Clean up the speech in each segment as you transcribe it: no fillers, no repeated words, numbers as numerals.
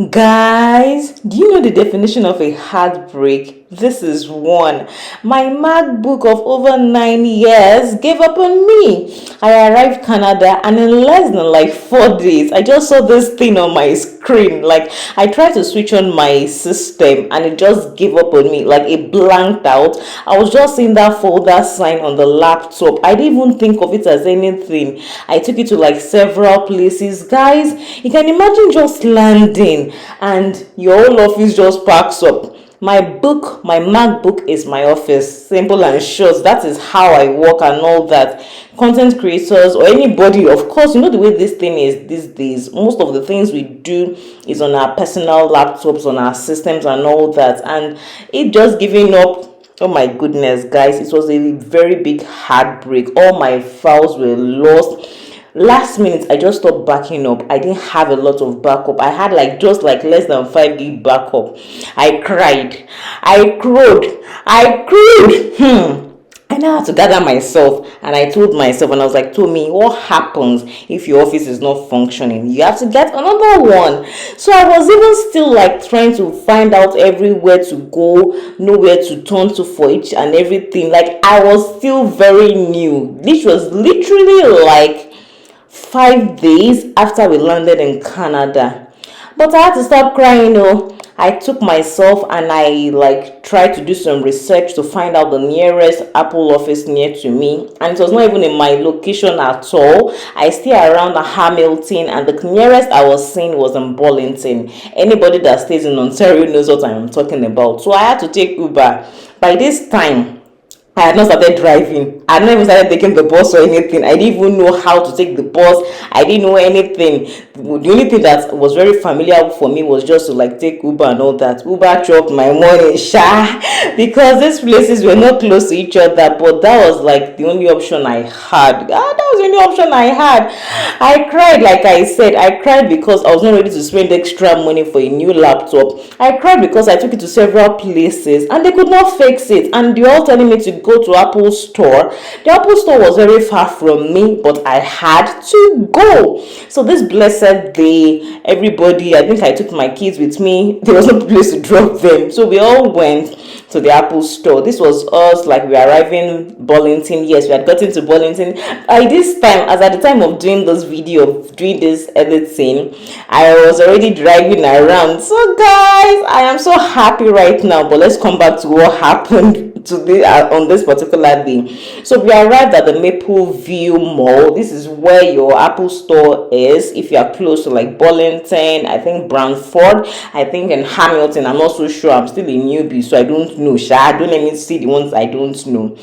Guys, do you know the definition of a heartbreak? This is one. My MacBook of over 9 years gave up on me. I arrived Canada and in less than like 4 days, I just saw this thing on my screen. Like I tried to switch on my system and it just gave up on me. Like it blanked out. I was just seeing that folder sign on the laptop. I didn't even think of it as anything. I took it to like several places. Guys, you can imagine just landing and your whole office just packs up. My MacBook is my office. Simple and short. That is how I work and all that. Content creators or anybody, of course, you know the way this thing is these days. Most of the things we do is on our personal laptops, on our systems and all that. And it just giving up. Oh my goodness, guys, it was a very big heartbreak. All my files were lost. Last minute I just stopped backing up. I didn't have a lot of backup. I had like just like less than 5 gig backup. I cried, I crowed, I now had to gather myself and I told myself, and I was like, Tommy, what happens if your office is not functioning? You have to get another one. So I was even still like trying to find out everywhere to go, nowhere to turn to for each and everything. Like I was still very new. This was literally like 5 days after we landed in Canada. But I had to stop crying. I took myself and I like tried to do some research to find out the nearest Apple office near to me, and it was not even in my location at all. I stay around Hamilton and the nearest I was seeing was in Burlington. Anybody that stays in Ontario knows what I'm talking about. So I had to take Uber. By this time I had not started driving. I had not even started taking the bus or anything. I didn't even know how to take the bus. I didn't know anything. The only thing that was very familiar for me was just to like take Uber and all that. Uber chopped my money, because these places were not close to each other. But that was like the only option I had. That was the only option I had. I cried, like I said. I cried because I was not ready to spend extra money for a new laptop. I cried because I took it to several places and they could not fix it. And they were all telling me to go to Apple store. The Apple store was very far from me, but I had to go. So this blessed day, everybody, I think I took my kids with me. There was no place to drop them. So we all went to the Apple store. This was us, like we were arriving Burlington. Yes, we had gotten to Burlington. By this time, as at the time of doing this video, doing this editing, I was already driving around. So guys, I am so happy right now. But let's come back to what happened today on this particular day. So we arrived at the Maple View Mall. This is where your Apple store is if you are close to like Burlington, I think Brantford, I think in Hamilton. I'm not so sure. I'm still a newbie, so I don't know. Don't let me see the ones I don't know.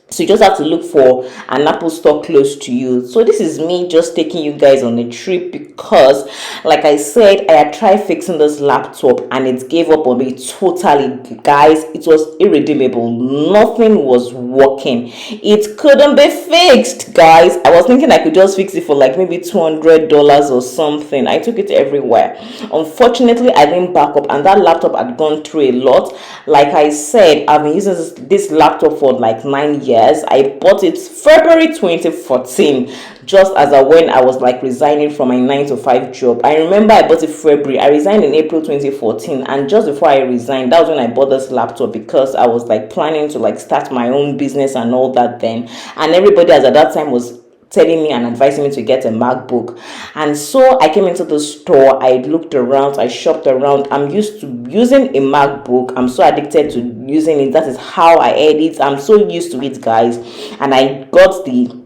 So you just have to look for an Apple store close to you. So this is me just taking you guys on a trip because, like I said, I had tried fixing this laptop and it gave up on me totally. Guys, it was irredeemable. Nothing was working. It couldn't be fixed, guys. I was thinking I could just fix it for like maybe $200 or something. I took it everywhere. Unfortunately, I didn't back up and that laptop had gone through a lot. Like I said, I've been using this laptop for like 9 years. I bought it February 2014, just as when I was like resigning from my 9 to 5 job. I remember I bought it February. I resigned in April 2014, and just before I resigned, that was when I bought this laptop because I was like planning to like start my own business and all that then. And everybody as at that time was telling me and advising me to get a MacBook. And so I came into the store, I looked around, I shopped around. I'm used to using a MacBook. I'm so addicted to using it. That is how I edit. I'm so used to it, guys. And I got the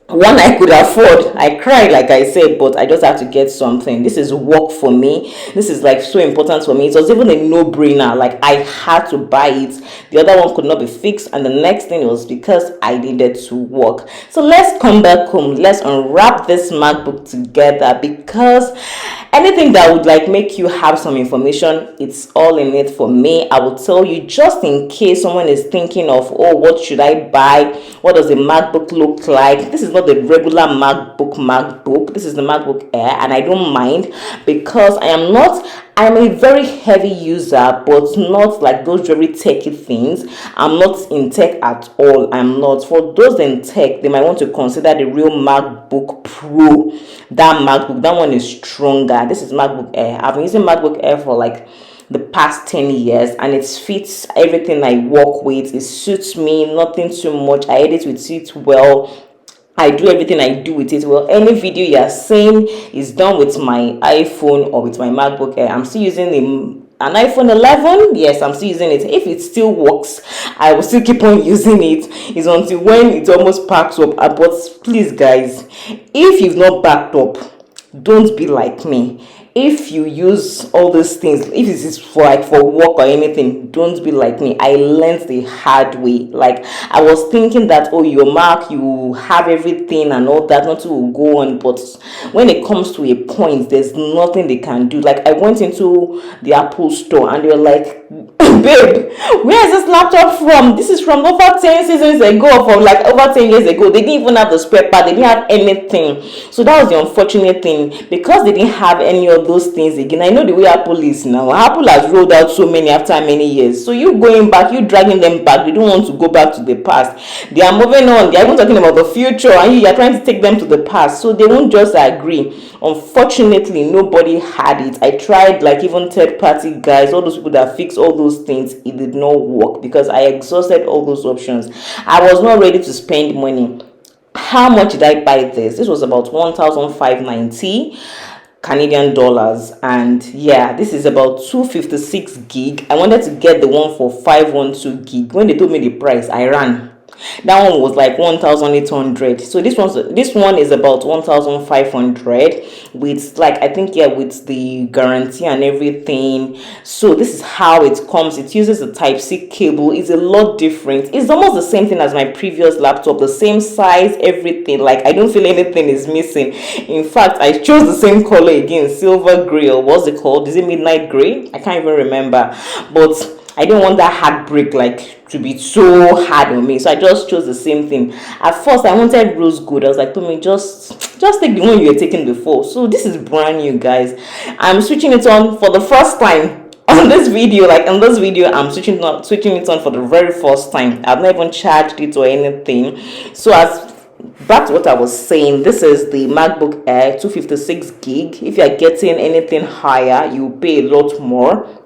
one I could afford. I cried, like I said, but I just had to get something. This is work for me. This is like so important for me. It was even a no-brainer. Like I had to buy it. The other one could not be fixed, and the next thing was because I needed to work. So let's come back home. Let's unwrap this MacBook together because anything that would like make you have some information, it's all in it for me. I will tell you just in case someone is thinking of, oh, what should I buy? What does a MacBook look like? This is not the regular MacBook. This is the MacBook Air, and I don't mind because I'm a very heavy user, but not like those very techy things. I'm not in tech at all. I'm not. For those in tech, they might want to consider the real MacBook Pro. That MacBook, that one is stronger. This is MacBook Air. I've been using MacBook Air for like the past 10 years, and it fits everything I work with. It suits me, nothing too much. I edit with it well. I do everything I do with it well. Any video you are seeing is done with my iPhone or with my MacBook Air. I'm still using an iPhone 11. Yes, I'm still using it. If it still works, I will still keep on using it. It's until when it almost packs up. But please, guys, if you've not backed up, don't be like me. If you use all those things, if it is for like for work or anything, don't be like me. I learned the hard way. Like, I was thinking that, oh, your Mac, you have everything and all that, nothing will go on. But when it comes to a point, there's nothing they can do. Like, I went into the Apple store and they're like, babe, where is this laptop from? This is from over 10 seasons ago, from like over 10 years ago. They didn't even have the spare part, they didn't have anything. So that was the unfortunate thing, because they didn't have any of those things again. I know the way Apple is now. Apple has rolled out so many after many years. So you going back, you dragging them back. They don't want to go back to the past. They are moving on. They are even talking about the future, and you are trying to take them to the past. So they won't just agree. Unfortunately, nobody had it. I tried, like, even third-party guys, all those people that fix all those things. It did not work because I exhausted all those options. I was not ready to spend money. How much did I buy this? This was about 1,590 Canadian dollars, and yeah, this is about 256 gig. I wanted to get the one for 512 gig. When they told me the price, I ran. That one was like 1,800. So this one is about 1,500 with, like, I think, yeah, with the guarantee and everything. So this is how it comes. It uses a Type-C cable. It's a lot different. It's almost the same thing as my previous laptop, the same size, everything. Like, I don't feel anything is missing. In fact, I chose the same color again, silver gray, or what's it called? Is it midnight gray? I can't even remember. But I didn't want that heartbreak, like, to be so hard on me, so I just chose the same thing. At first, I wanted rose gold. I was like, Tommy, just take the one you were taking before. So this is brand new, guys. I'm switching it on for the first time on this video. Like, in this video, I'm switching it on for the very first time. I've not even charged it or anything. So back to what I was saying, this is the MacBook Air 256 gig. If you're getting anything higher, you pay a lot more.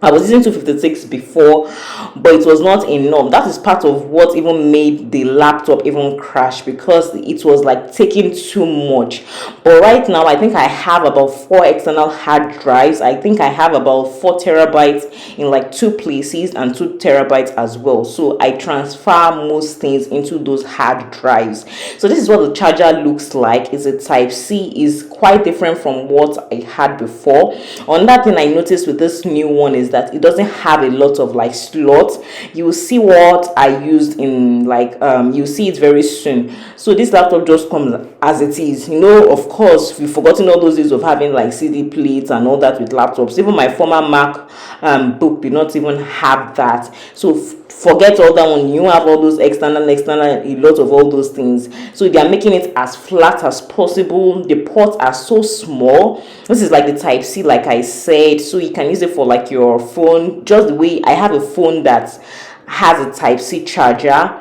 I was using 256 before, but it was not enough. That is part of what even made the laptop even crash, because it was like taking too much. But right now, I think I have about 4 external hard drives. I think I have about 4 terabytes in like 2 places and 2 terabytes as well. So I transfer most things into those hard drives. So this is what the charger looks like. It's a Type-C. Is quite different from what I had before. Another thing I noticed with this new one is that it doesn't have a lot of like slots. You will see what I used in, like, you see it very soon. So this laptop just comes as it is. You know, of course, we've forgotten all those days of having like CD plates and all that with laptops. Even my former Macbook did not even have that. So forget all that one. You have all those external, a lot of all those things. So they are making it as flat as possible. The ports are so small. This is like the Type-C, like I said, so you can use it for like your phone, just the way I have a phone that has a Type-C charger.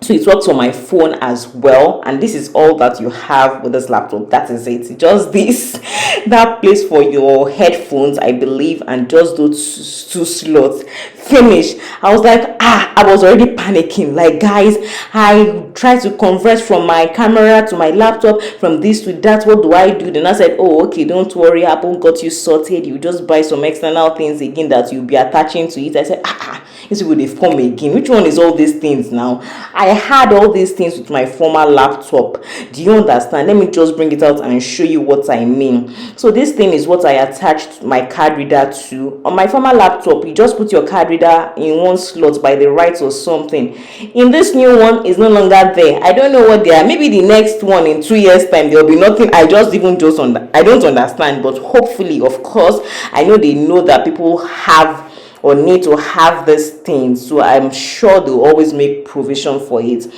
So it works on my phone as well, and this is all that you have with this laptop. That is it. Just this, that place for your headphones, I believe, and just those 2 slots. Finish. I was like, I was already panicking. Like, guys, I tried to convert from my camera to my laptop, from this to that. What do I do? Then I said, oh, okay, don't worry, Apple got you sorted. You just buy some external things again that you'll be attaching to it. I said, this will they've come again. Which one is all these things now? I had all these things with my former laptop. Do you understand? Let me just bring it out and show you what I mean. So this thing is what I attached my card reader to. On my former laptop, you just put your card reader in one slot by the right or something. In this new one, it's no longer there. I don't know what they are. Maybe the next one in 2 years time, there will be nothing. I don't understand. But hopefully, of course, I know they know that people have or need to have this thing, so I'm sure they'll always make provision for it.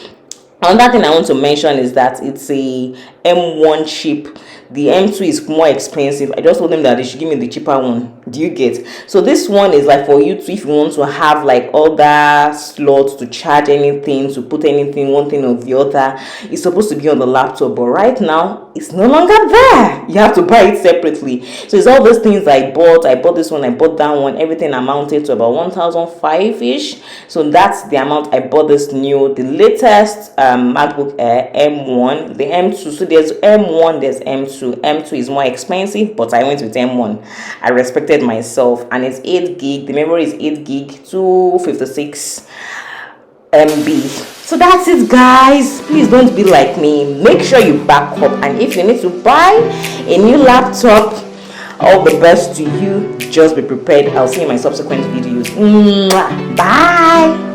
Another thing I want to mention is that it's a M1 chip. The M2 is more expensive. I just told them that they should give me the cheaper one. Do you get? So this one is like for you to, if you want to have like other slots to charge anything, to put anything, one thing or the other. It's supposed to be on the laptop, but right now it's no longer there. You have to buy it separately. So it's all those things I bought. I bought this one, I bought that one. Everything amounted to about 1,005 ish. So that's the amount I bought this new, the latest MacBook Air M1, the M2. So there's M1, there's M2. M2 is more expensive, but I went with M1. I respected myself, and it's 8 gig. The memory is 8 gig, 256 MB. So that's it, guys. Please don't be like me. Make sure you back up, and if you need to buy a new laptop, all the best to you. Just be prepared. I'll see you in my subsequent videos. Bye.